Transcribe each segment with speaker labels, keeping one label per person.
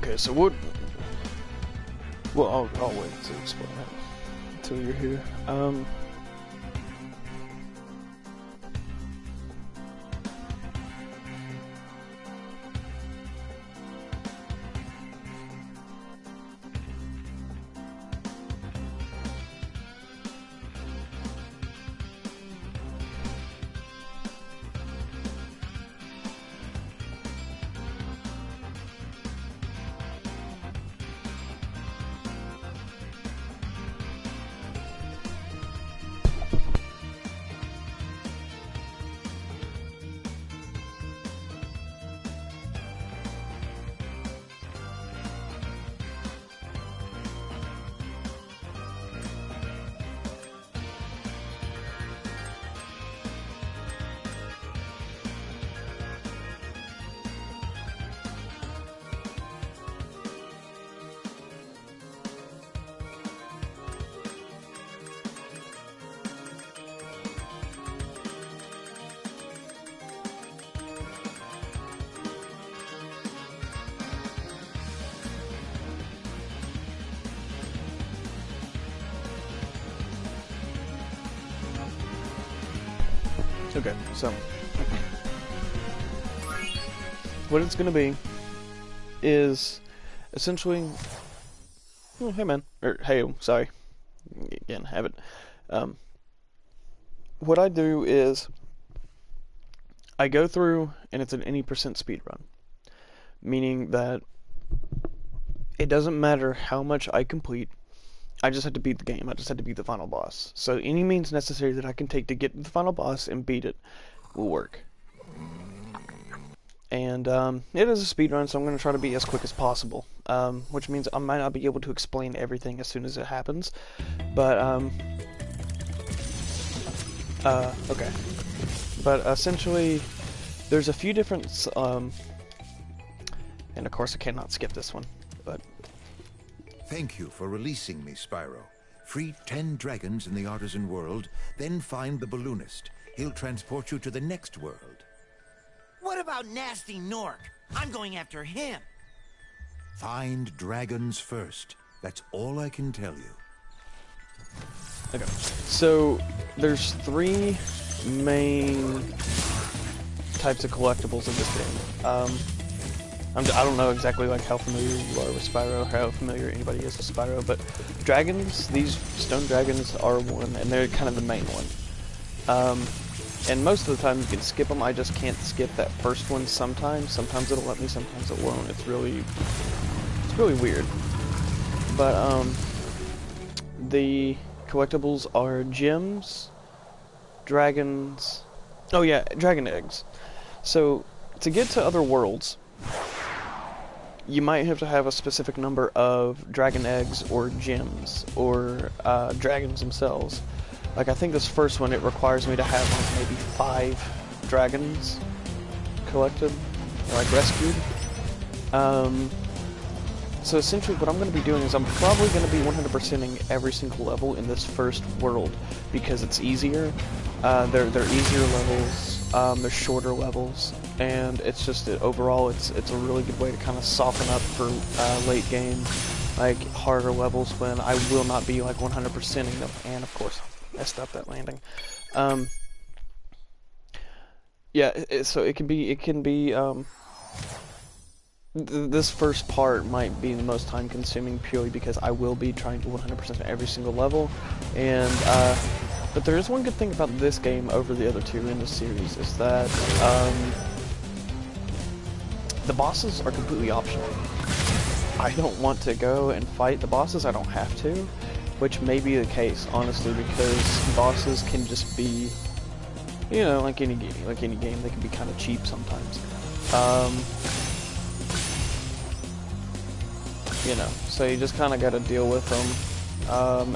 Speaker 1: Okay, so what... Well, I'll wait to explain it until you're here. Okay, so what it's gonna be is essentially, oh, hey man, or hey, sorry, again, have it. What I do is I go through, and it's an any percent speed run, meaning that it doesn't matter how much I complete. I just had to beat the game. I just had to beat the final boss. So any means necessary that I can take to get to the final boss and beat it will work. And it is a speed run, so I'm going to try to be as quick as possible. Which means I might not be able to explain everything as soon as it happens. But, okay. But essentially, there's a few different, and of course I cannot skip this one, but...
Speaker 2: Thank you for releasing me, Spyro. Free 10 dragons in the artisan world, then find the balloonist. He'll transport you to the next world.
Speaker 3: What about Nasty Nork? I'm going after him.
Speaker 2: Find dragons first. That's all I can tell you.
Speaker 1: Okay, so there's 3 main types of collectibles in this game. I don't know exactly like how familiar you are with Spyro, how familiar anybody is with Spyro, but dragons, these stone dragons are one, and they're kind of the main one. And most of the time you can skip them. I just can't skip that first one sometimes. Sometimes it'll let me, sometimes it won't. It's really weird. But the collectibles are gems, dragons. Oh yeah, dragon eggs. So to get to other worlds, you might have to have a specific number of dragon eggs or gems or dragons themselves. Like I think this first one, it requires me to have like maybe 5 dragons collected, or like rescued. So essentially what I'm going to be doing is I'm probably going to be 100%ing every single level in this first world because it's easier. They're easier levels, they're shorter levels, and it's just overall it's a really good way to kind of soften up for late game, like harder levels when I will not be like 100%ing them. And of course, I messed up that landing. Yeah, so it can be this first part might be the most time consuming purely because I will be trying to 100% every single level, and but there is one good thing about this game over the other 2 in the series is that the bosses are completely optional. I don't want to go and fight the bosses, I don't have to, which may be the case, honestly, because bosses can just be, you know, like any game, they can be kind of cheap sometimes. You know, so you just kind of got to deal with them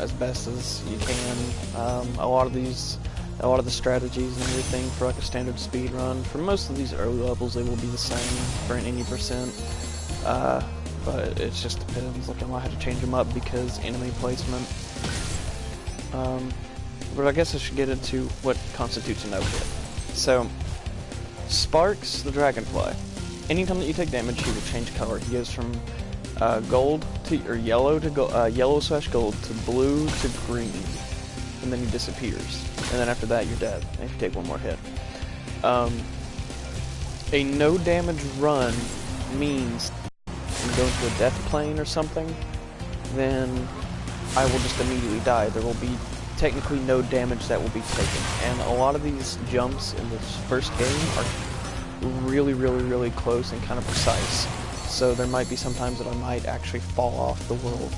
Speaker 1: as best as you can. A lot of the strategies and everything for like a standard speed run, for most of these early levels, they will be the same for an any percent. But it just depends. Like I might have to change them up because enemy placement. But I guess I should get into what constitutes a no hit. So, Sparks, the dragonfly. Anytime that you take damage, he will change color. He goes from gold to or yellow to yellow/gold to blue to green, and then he disappears. And then after that, you're dead if you take one more hit. A no damage run means if you go into a death plane or something, then I will just immediately die. There will be technically no damage that will be taken. And a lot of these jumps in this first game are really close and kind of precise. So there might be some times that I might actually fall off the world.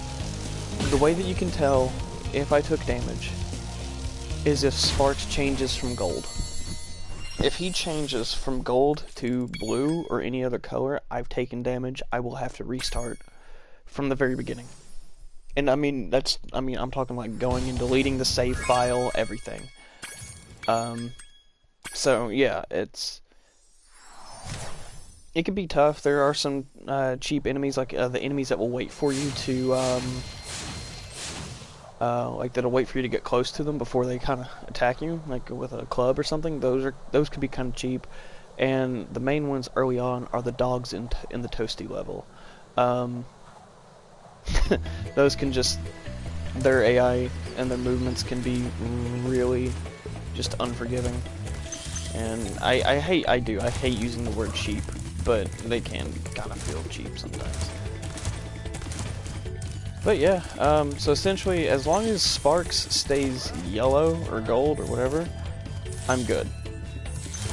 Speaker 1: The way that you can tell if I took damage is if Sparks changes from gold. If he changes from gold to blue or any other color, I've taken damage. I will have to restart from the very beginning. And I mean, I'm talking like going and deleting the save file, everything. So yeah, it can be tough. There are some cheap enemies, like the enemies that will wait for you to, like that'll wait for you to get close to them before they kind of attack you, like with a club or something. Those can be kind of cheap, and the main ones early on are the dogs in the Toasty level. Those can just, their AI and their movements can be really just unforgiving. And I hate using the word cheap, but they can kind of feel cheap sometimes. But yeah, so essentially, as long as Sparks stays yellow or gold or whatever, I'm good.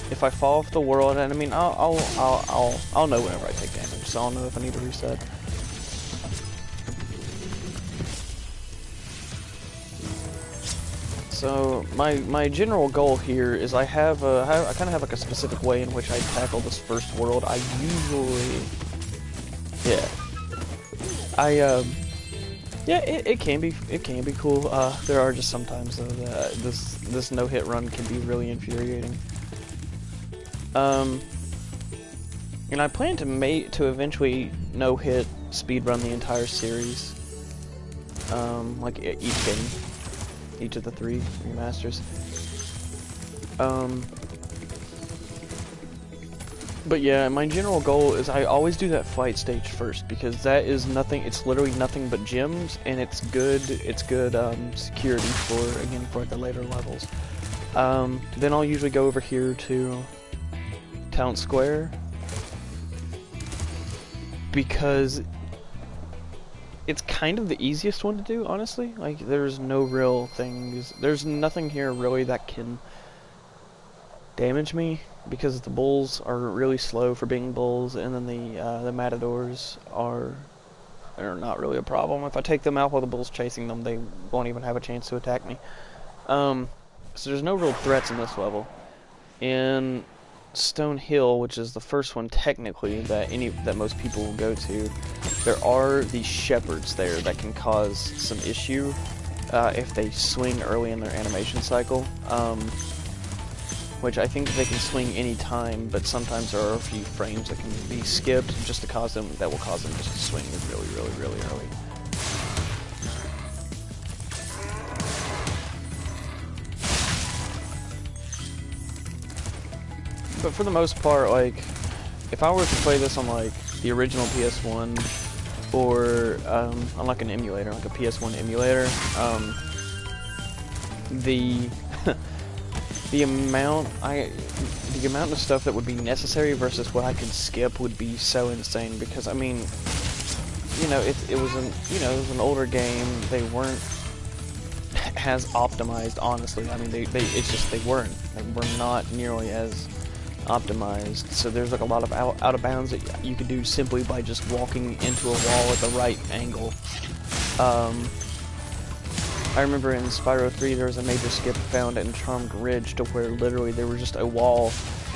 Speaker 1: If I fall off the world, and I mean, I'll know whenever I take damage, so I'll know if I need to reset. So my general goal here is I kind of have like a specific way in which I tackle this first world. I usually, it can be cool. There are just sometimes though that this no-hit run can be really infuriating. And I plan to eventually no-hit speedrun the entire series, like each game. Each of the 3 remasters. But yeah, my general goal is I always do that fight stage first, because that is nothing, it's literally nothing but gems, and it's good security for the later levels. Then I'll usually go over here to Town Square, because it's kind of the easiest one to do, honestly. Like, there's no real things, there's nothing here really that can damage me, because the bulls are really slow for being bulls, and then the matadors are not really a problem. If I take them out while the bull's chasing them, they won't even have a chance to attack me. So there's no real threats in this level. In Stone Hill, which is the first one technically that most people will go to, there are these shepherds there that can cause some issue if they swing early in their animation cycle, which I think they can swing any time, but sometimes there are a few frames that can be skipped just to cause them just to swing really early. But for the most part, like, if I were to play this on like the original PS1 or on like an emulator, like a PS1 emulator, the amount of stuff that would be necessary versus what I could skip would be so insane, because I mean, you know, it was an older game. They weren't as optimized, honestly. I mean, they were not nearly as optimized, so there's like a lot of out of bounds that you could do simply by just walking into a wall at the right angle. I remember in Spyro 3 there was a major skip found in Charmed Ridge, to where literally there was just a wall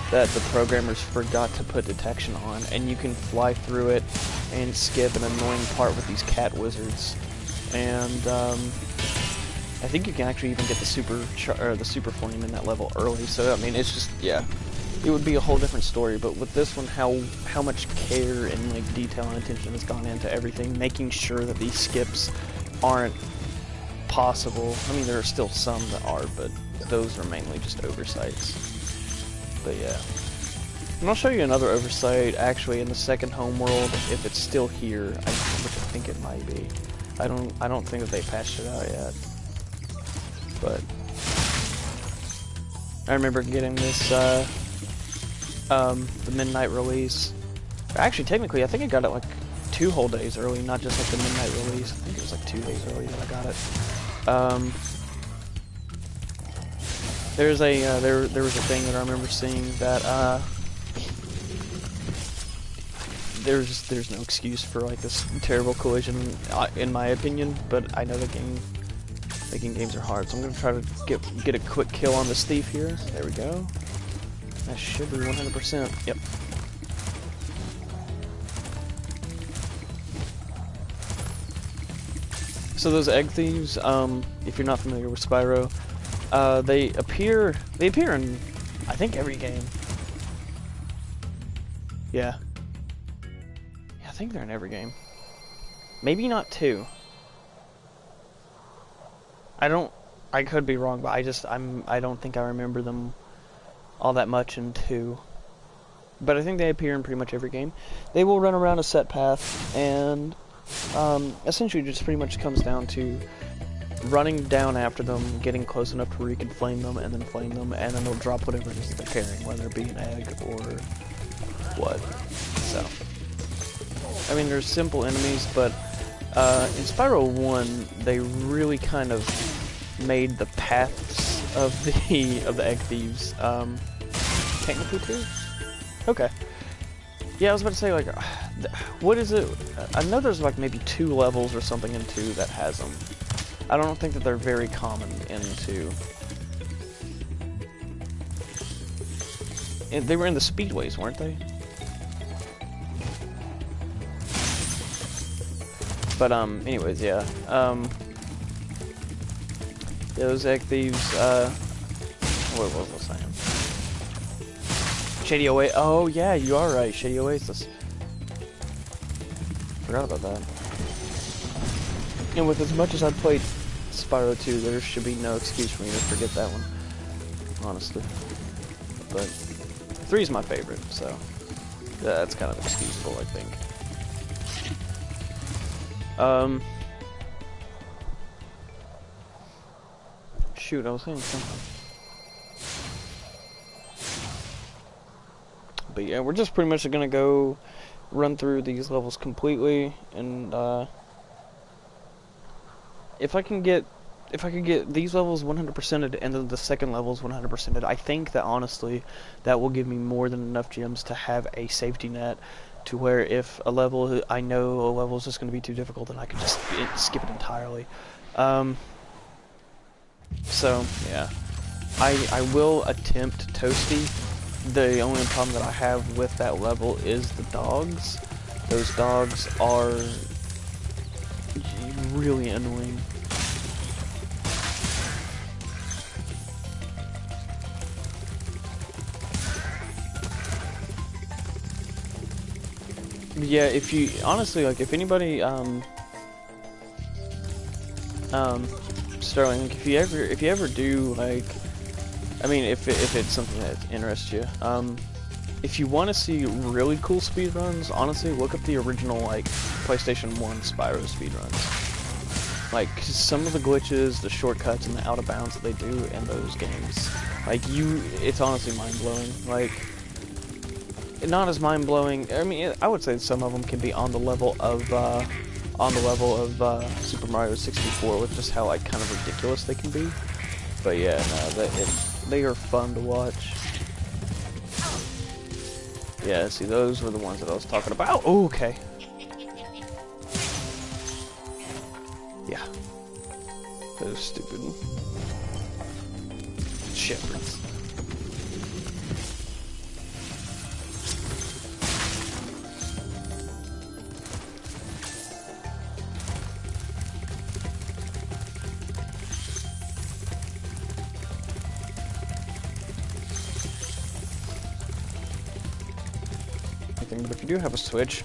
Speaker 1: that the programmers forgot to put detection on, and you can fly through it and skip an annoying part with these cat wizards. And I think you can actually even get the super flame in that level early. So I mean, it's just, yeah, it would be a whole different story. But with this one, how much care and like detail and attention has gone into everything, making sure that these skips aren't possible. I mean, there are still some that are, but those are mainly just oversights. But yeah. And I'll show you another oversight, actually, in the second homeworld, if it's still here, which I think it might be. I don't think that they patched it out yet. But I remember getting this, the midnight release. Actually, technically, I think I got it like 2 whole days early, not just like the midnight release. I think it was like 2 days early that I got it. There was a thing that I remember seeing that there's no excuse for like this terrible collision in my opinion, but I know making games are hard, so I'm gonna try to get a quick kill on this thief here. There we go. That should be 100%. Yep. So those egg thieves, if you're not familiar with Spyro, they appear in, I think, every game. Yeah. I think they're in every game. Maybe not 2. I could be wrong, but I don't think I remember them all that much in 2. But I think they appear in pretty much every game. They will run around a set path, and essentially just pretty much comes down to running down after them, getting close enough to where you can flame them, and then they'll drop whatever it is that they're carrying, whether it be an egg or what. So, I mean, they're simple enemies, but in Spyro 1, they really kind of made the paths of the egg thieves technically 2. Okay. Yeah, I was about to say, like, what is it? I know there's like maybe 2 levels or something in 2 that has them. I don't think that they're very common in 2. And they were in the speedways, weren't they? But anyways, yeah. Those egg thieves. What was I saying? Shady Oasis. Oh yeah, you are right. Shady Oasis. Forgot about that. And with as much as I've played Spyro 2, there should be no excuse for me to forget that one, honestly. But 3 is my favorite, so that's kind of excusable, I think. Shoot, I was saying something. But yeah, we're just pretty much gonna go run through these levels completely, and if I can get these levels 100%ed and then the second levels 100%ed, I think that honestly that will give me more than enough gems to have a safety net to where if I know a level is just going to be too difficult, then I can just skip it entirely. So yeah, I will attempt Toasty. The only problem that I have with that level is the dogs. Those dogs are really annoying. Yeah, if you honestly, like, if anybody Sterling, like, if you ever do, like, I mean, if it's something that interests you, if you want to see really cool speedruns, honestly, look up the original, like, PlayStation 1 Spyro speedruns. Like, 'cause some of the glitches, the shortcuts, and the out of bounds that they do in those games, like, it's honestly mind-blowing. Like, not as mind-blowing, I mean, I would say some of them can be on the level of Super Mario 64, with just how, like, kind of ridiculous they can be. But yeah, no, they are fun to watch. Yeah, see, those were the ones that I was talking about. Oh, okay. Yeah. Those stupid shepherds. But if you do have a Switch,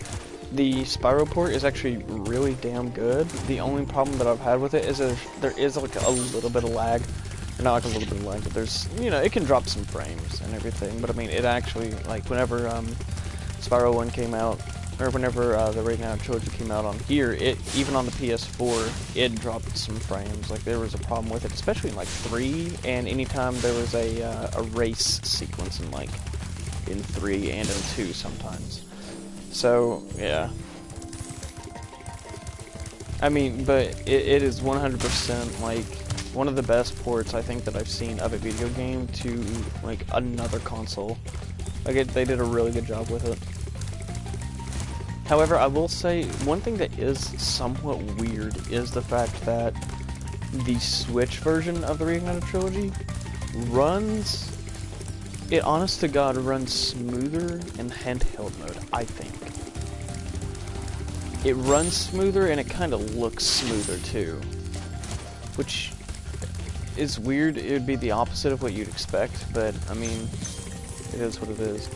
Speaker 1: the Spyro port is actually really damn good. The only problem that I've had with it is there is like a little bit of lag. not like a little bit of lag, but there's, you know, it can drop some frames and everything, but I mean, it actually, like, whenever, Spyro 1 came out, or whenever, the Reignite Trilogy came out on here, even on the PS4, it dropped some frames, like, there was a problem with it, especially in, like, 3, and anytime there was a race sequence in, like, in 3 and in 2 sometimes. So, yeah. I mean, but it is 100%, like, one of the best ports I think that I've seen of a video game to, like, another console. Like, they did a really good job with it. However, I will say, one thing that is somewhat weird is the fact that the Switch version of the Reignited Trilogy runs, it honest to God runs smoother in handheld mode, I think. It runs smoother and it kind of looks smoother too, which is weird. It would be the opposite of what you'd expect, but I mean, it is what it is.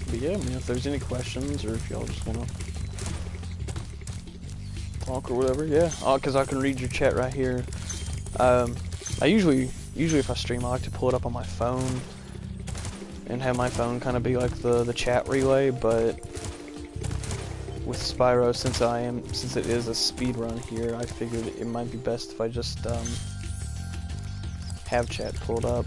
Speaker 1: But yeah, I mean, if there's any questions, or if y'all just wanna talk or whatever, yeah. Because I can read your chat right here. I usually if I stream, I like to pull it up on my phone and have my phone kind of be like the chat relay. But with Spyro, since it is a speed run here, I figured it might be best if I just have chat pulled up.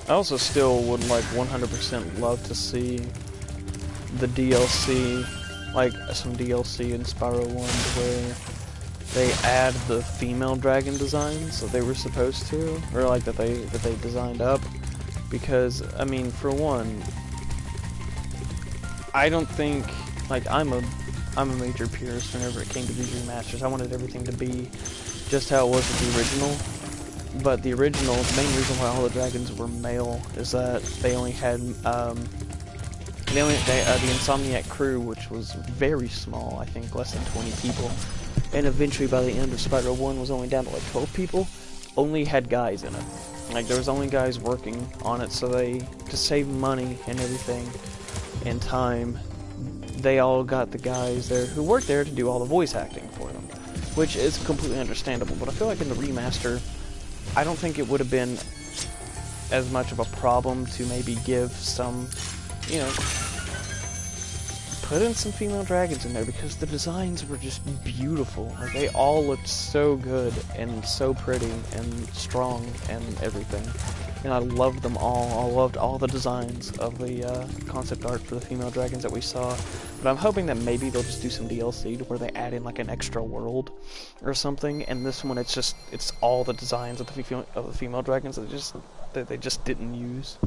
Speaker 1: I also still would like 100% love to see the DLC, like some DLC in Spyro 1 where they add the female dragon designs that they were supposed to, or like that they designed up, because I mean, for one, I don't think, like, I'm a major purist whenever it came to these remasters. I wanted everything to be just how it was with the original. But the original, the main reason why all the dragons were male is that they only had, the Insomniac crew, which was very small, I think less than 20 people, and eventually by the end of Spyro 1 was only down to like 12 people, only had guys in it. Like, there was only guys working on it, so to save money and everything, and time, they all got the guys there who worked there to do all the voice acting for them, which is completely understandable. But I feel like in the remaster, I don't think it would have been as much of a problem to maybe give some, you know, put in some female dragons in there, because the designs were just beautiful. Like, they all looked so good and so pretty and strong and everything. And I loved them all. I loved all the designs of the concept art for the female dragons that we saw. But I'm hoping that maybe they'll just do some DLC to where they add in like an extra world or something. And this one, it's all the designs of the female dragons that they just didn't use.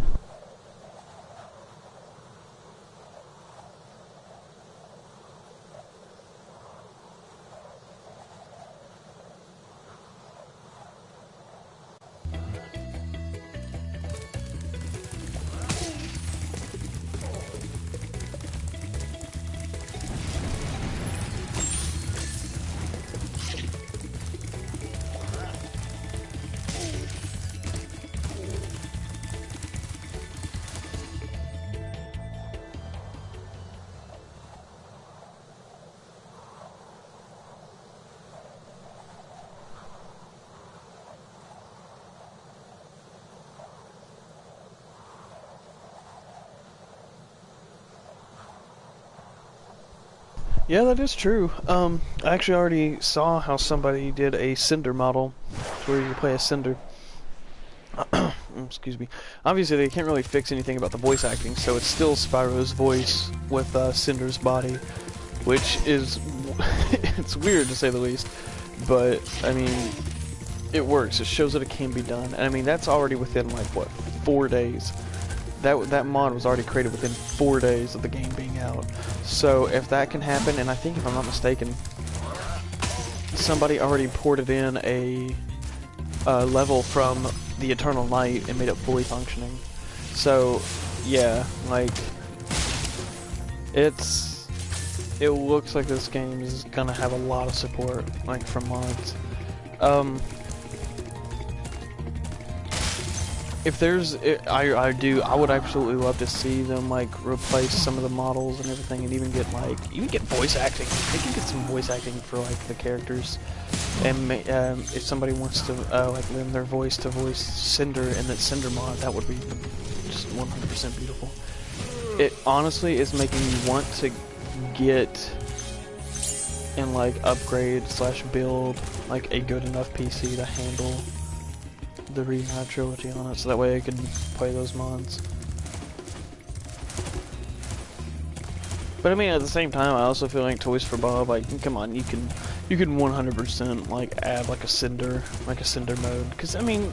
Speaker 1: Yeah, that is true. I actually already saw how somebody did a Cinder model, where you play a Cinder. Excuse me. Obviously, they can't really fix anything about the voice acting, so it's still Spyro's voice with Cinder's body, which is it's weird to say the least. But I mean, it works. It shows that it can be done. And I mean, that's already within like what, 4 days. That mod was already created within 4 days of the game being out. So if that can happen, and I think if I'm not mistaken, somebody already ported in a level from the Eternal Night and made it fully functioning. So yeah, like it looks like this game is gonna have a lot of support, like from mods. If there's, I would absolutely love to see them like replace some of the models and everything, and even get voice acting. They can get some voice acting for like the characters, and if somebody wants to like lend their voice to voice Cinder in that Cinder mod, that would be just 100% beautiful. It honestly is making me want to get and like upgrade / build like a good enough PC to handle the Remade trilogy on it, so that way I can play those mods. But I mean, at the same time, I also feel like Toys for Bob, like, come on, you can 100% like add like a Cinder mode, because I mean,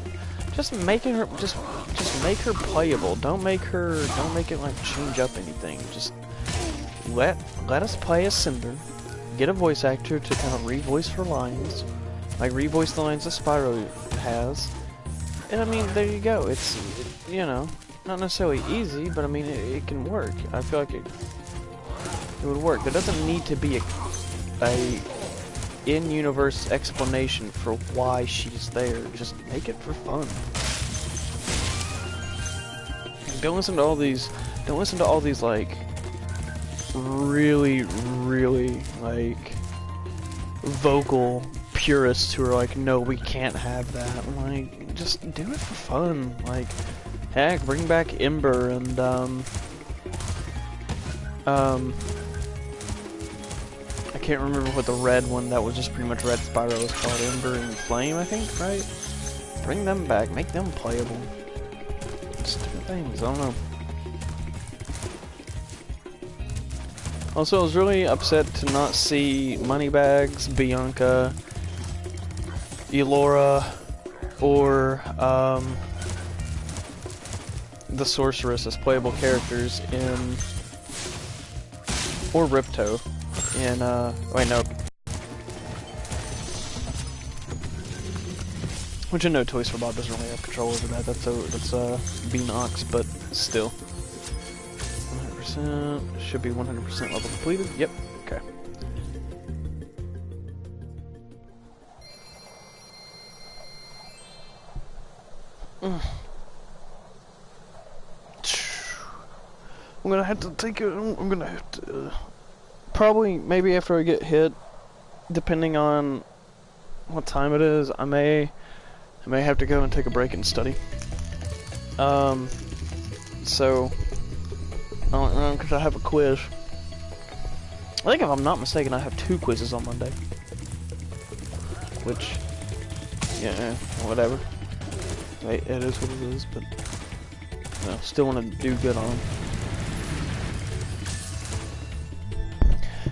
Speaker 1: just making her just make her playable. Don't make it like change up anything. Just let us play as Cinder. Get a voice actor to kind of revoice her lines, like revoice the lines that Spyro has. And I mean, there you go. It's you know, not necessarily easy, but I mean, it can work. I feel like it would work. There doesn't need to be a in-universe explanation for why she's there. Just make it for fun. Don't listen to all these like really like vocal purists who are like, no, we can't have that. Like, just do it for fun. Like, heck, bring back Ember and I can't remember what the red one that was just pretty much Red Spyro was called. Ember and Flame, I think, right? Bring them back, make them playable. Stupid things, I don't know. Also, I was really upset to not see Moneybags, Bianca, Elora, or the Sorceress as playable characters in, or Ripto in, wait, no. Which I know Toys for Bob doesn't really have control over that. That's Beanox, but still. 100%, should be 100% level completed. Yep, okay. I'm gonna have to take it. I'm gonna have to probably maybe after I get hit, depending on what time it is, I may have to go and take a break and study. So I don't know, because I have a quiz. I think if I'm not mistaken, I have 2 quizzes on Monday. Which, yeah, whatever. It is what it is, but you know, still want to do good on them.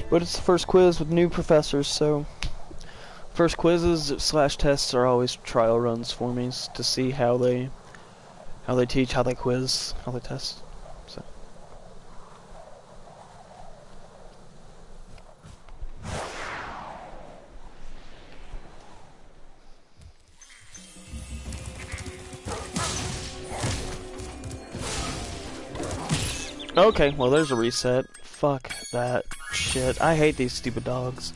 Speaker 1: But it's the first quiz with new professors, so first quizzes / tests are always trial runs for me to see how they teach, how they quiz, how they test. So. Okay, well there's a reset. Fuck that shit. I hate these stupid dogs.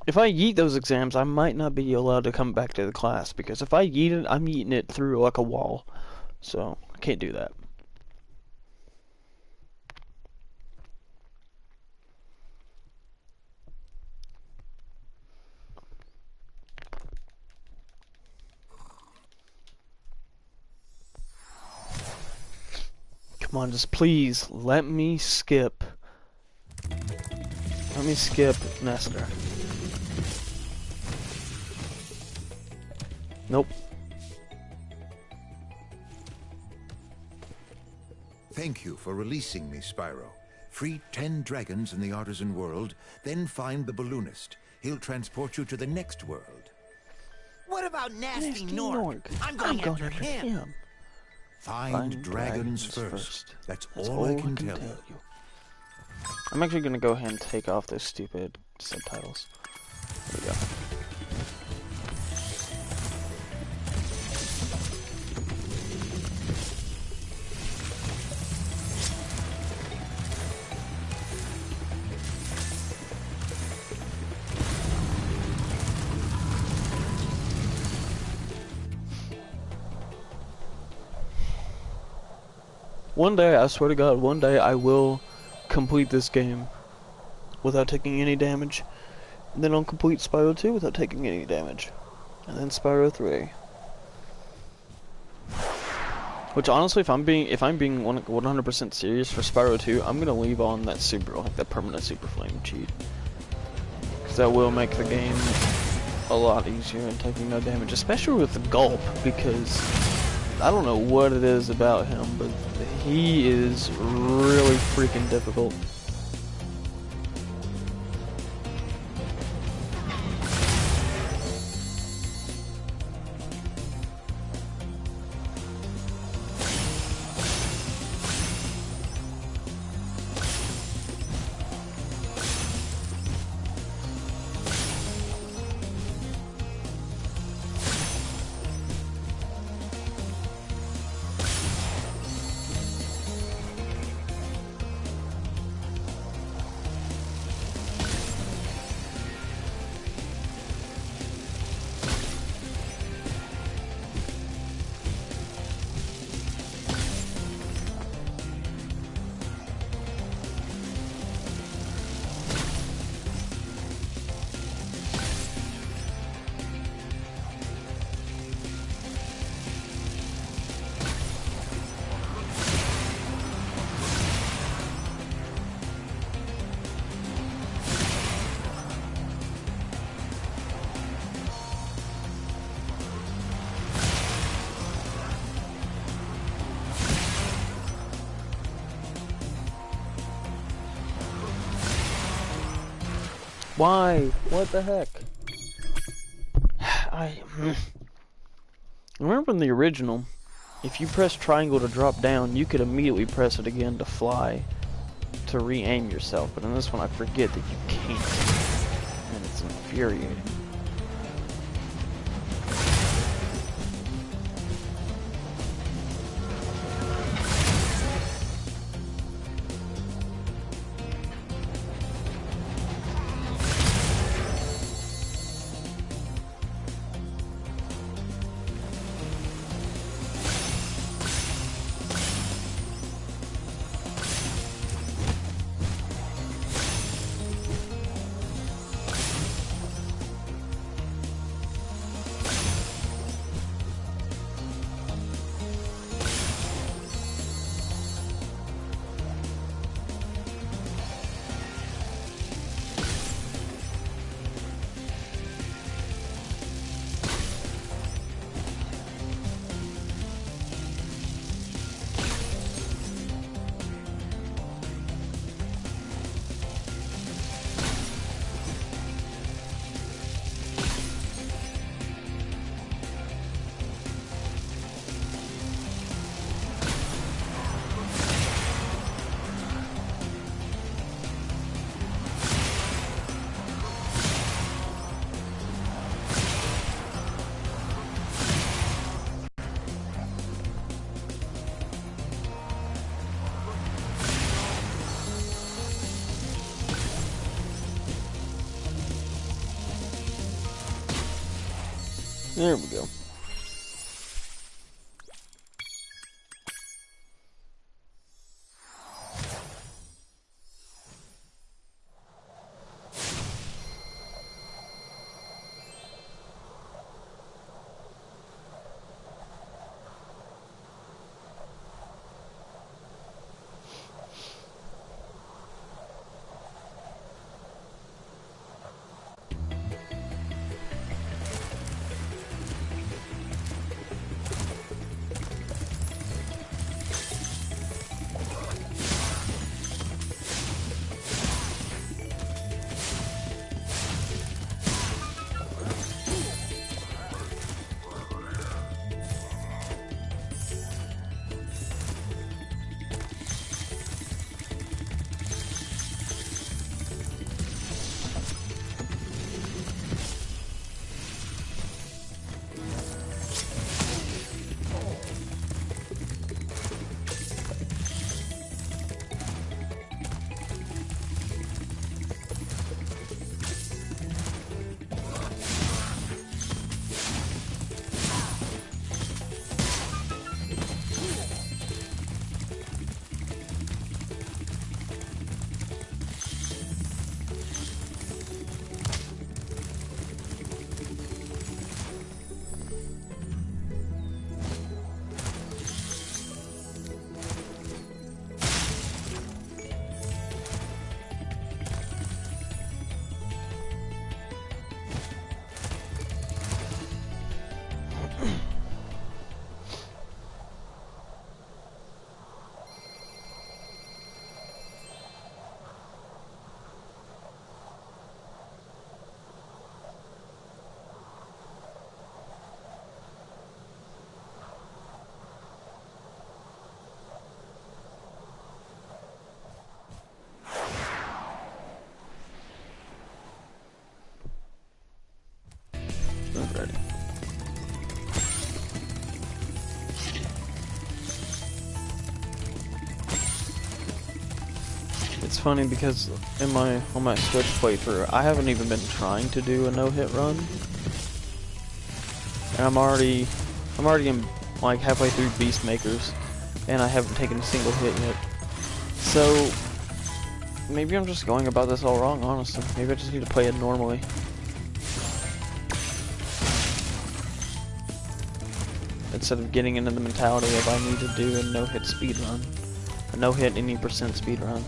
Speaker 1: If I yeet those exams, I might not be allowed to come back to the class, because if I yeet it, I'm yeeting it through like a wall. So, I can't do that. Come on, just please, let me skip. Let me skip Nestor. Nope.
Speaker 2: Thank you for releasing me, Spyro. Free 10 dragons in the artisan world, then find the balloonist. He'll transport you to the next world.
Speaker 3: What about Nasty
Speaker 1: Nasty
Speaker 3: Nork?
Speaker 1: Nork.
Speaker 3: I'm going after him.
Speaker 2: Find dragons first. That's all I can tell you.
Speaker 1: I'm actually gonna go ahead and take off those stupid subtitles. There we go. One day, I swear to God, one day I will complete this game without taking any damage. And then I'll complete Spyro 2 without taking any damage. And then Spyro 3. Which honestly, if I'm being 100% serious for Spyro 2, I'm gonna leave on that that permanent super flame cheat. Because that will make the game a lot easier and taking no damage, especially with the Gulp, because I don't know what it is about him, but he is really freaking difficult. Why? What the heck? I remember in the original, if you press triangle to drop down, you could immediately press it again to fly, to re-aim yourself. But in this one, I forget that you can't, and it's infuriating. There we go. Alrighty. It's funny because on my Switch playthrough, I haven't even been trying to do a no-hit run, and I'm already in like halfway through Beast Makers, and I haven't taken a single hit yet. So maybe I'm just going about this all wrong, honestly. Maybe I just need to play it normally. Instead of getting into the mentality of I need to do a no-hit speed run, a no-hit any percent speed run.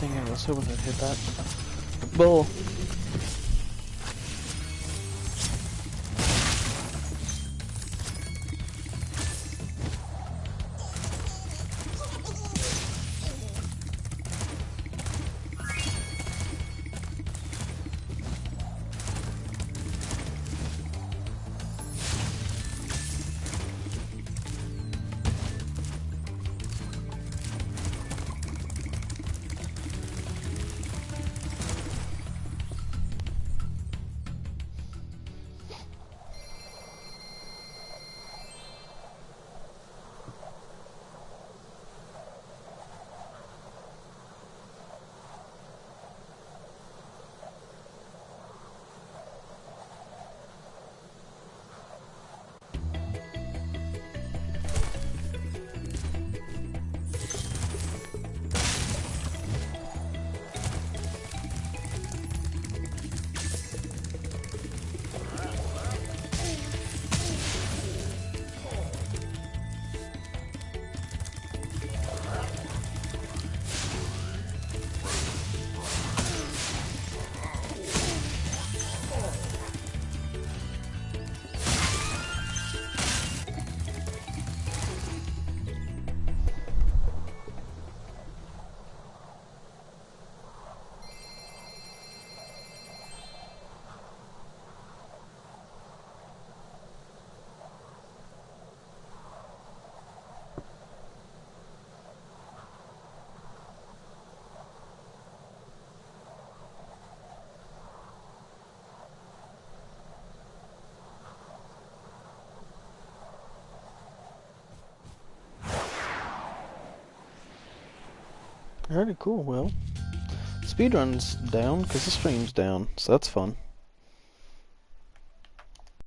Speaker 1: Dang it, I was hoping I'd hit that. Bull. Alrighty, cool. Well, speedrun's down because the stream's down, so that's fun.